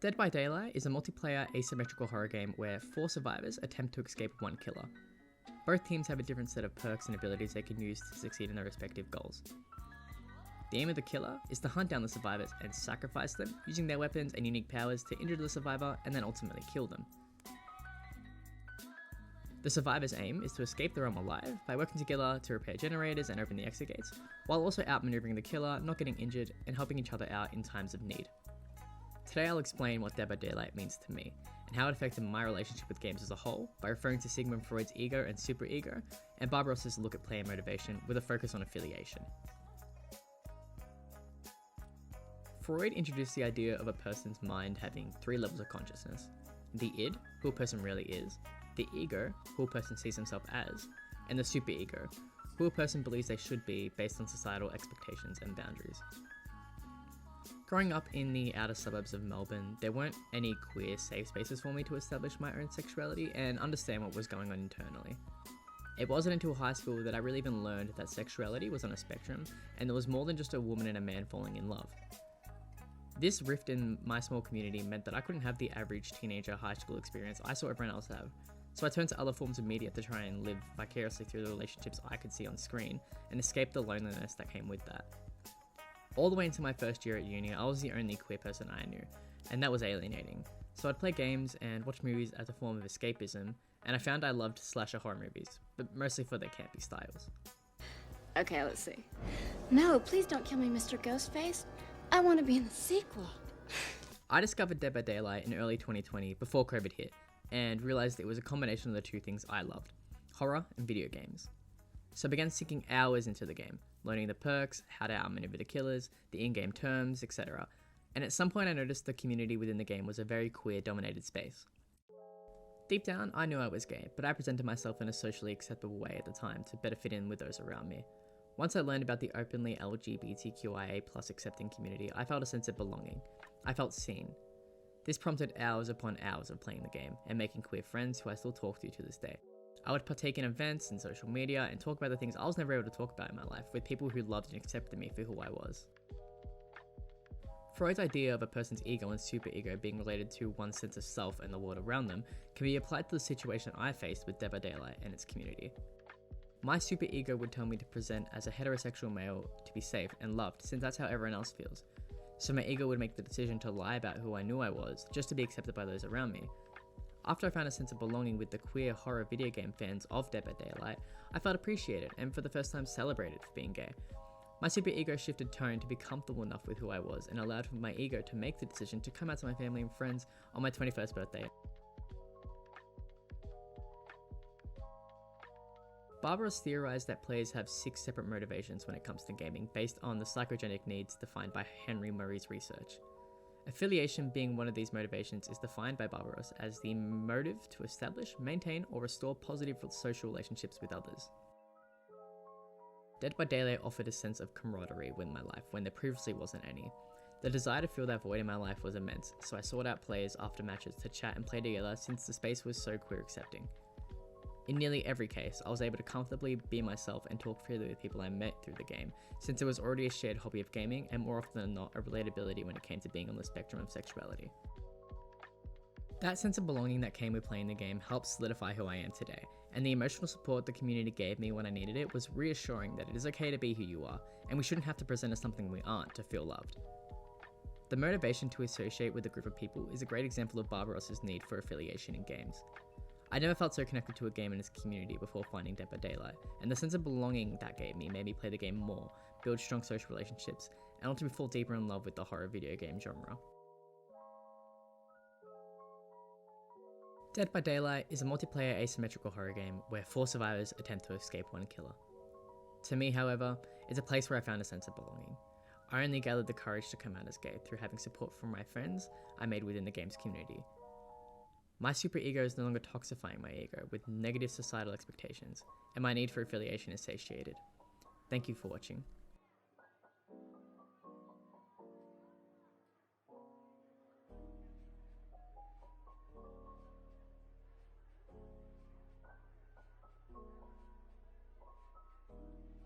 Dead by Daylight is a multiplayer asymmetrical horror game where 4 survivors attempt to escape one killer. Both teams have a different set of perks and abilities they can use to succeed in their respective goals. The aim of the killer is to hunt down the survivors and sacrifice them, using their weapons and unique powers to injure the survivor and then ultimately kill them. The survivor's aim is to escape the realm alive by working together to repair generators and open the exit gates, while also outmaneuvering the killer, not getting injured, and helping each other out in times of need. Today I'll explain what Dead by Daylight means to me, and how it affected my relationship with games as a whole, by referring to Sigmund Freud's ego and superego, and Barbaros' look at player motivation with a focus on affiliation. Freud introduced the idea of a person's mind having 3 levels of consciousness: the id, who a person really is, the ego, who a person sees himself as, and the superego, who a person believes they should be based on societal expectations and boundaries. Growing up in the outer suburbs of Melbourne, there weren't any queer safe spaces for me to establish my own sexuality and understand what was going on internally. It wasn't until high school that I really even learned that sexuality was on a spectrum, and there was more than just a woman and a man falling in love. This rift in my small community meant that I couldn't have the average teenager high school experience I saw everyone else have, so I turned to other forms of media to try and live vicariously through the relationships I could see on screen and escape the loneliness that came with that. All the way into my first year at uni, I was the only queer person I knew, and that was alienating. So I'd play games and watch movies as a form of escapism, and I found I loved slasher horror movies, but mostly for their campy styles. Okay, let's see. No, please don't kill me, Mr. Ghostface. I want to be in the sequel. I discovered Dead by Daylight in early 2020 before COVID hit, and realised it was a combination of the 2 things I loved: horror and video games. So I began sinking hours into the game, learning the perks, how to outmaneuver the killers, the in-game terms, etc. And at some point I noticed the community within the game was a very queer-dominated space. Deep down, I knew I was gay, but I presented myself in a socially acceptable way at the time to better fit in with those around me. Once I learned about the openly LGBTQIA+ accepting community, I felt a sense of belonging. I felt seen. This prompted hours upon hours of playing the game and making queer friends who I still talk to this day. I would partake in events and social media and talk about the things I was never able to talk about in my life with people who loved and accepted me for who I was. Freud's idea of a person's ego and superego being related to one's sense of self and the world around them can be applied to the situation I faced with Dead by Daylight and its community. My superego would tell me to present as a heterosexual male to be safe and loved, since that's how everyone else feels. So my ego would make the decision to lie about who I knew I was, just to be accepted by those around me. After I found a sense of belonging with the queer horror video game fans of Dead by Daylight, I felt appreciated and for the first time celebrated for being gay. My superego shifted tone to be comfortable enough with who I was and allowed for my ego to make the decision to come out to my family and friends on my 21st birthday. Barbaros theorized that players have 6 separate motivations when it comes to gaming, based on the psychogenic needs defined by Henry Murray's research. Affiliation being one of these motivations is defined by Barbaros as the motive to establish, maintain, or restore positive social relationships with others. Dead by Daylight offered a sense of camaraderie in my life when there previously wasn't any. The desire to fill that void in my life was immense, so I sought out players after matches to chat and play together since the space was so queer accepting. In nearly every case, I was able to comfortably be myself and talk freely with people I met through the game, since it was already a shared hobby of gaming and more often than not a relatability when it came to being on the spectrum of sexuality. That sense of belonging that came with playing the game helped solidify who I am today, and the emotional support the community gave me when I needed it was reassuring that it is okay to be who you are, and we shouldn't have to present as something we aren't to feel loved. The motivation to associate with a group of people is a great example of Barbaros' need for affiliation in games. I never felt so connected to a game and its community before finding Dead by Daylight, and the sense of belonging that gave me made me play the game more, build strong social relationships, and ultimately fall deeper in love with the horror video game genre. Dead by Daylight is a multiplayer asymmetrical horror game where 4 survivors attempt to escape one killer. To me, however, it's a place where I found a sense of belonging. I only gathered the courage to come out as gay through having support from my friends I made within the game's community. My superego is no longer toxifying my ego with negative societal expectations, and my need for affiliation is satiated. Thank you for watching.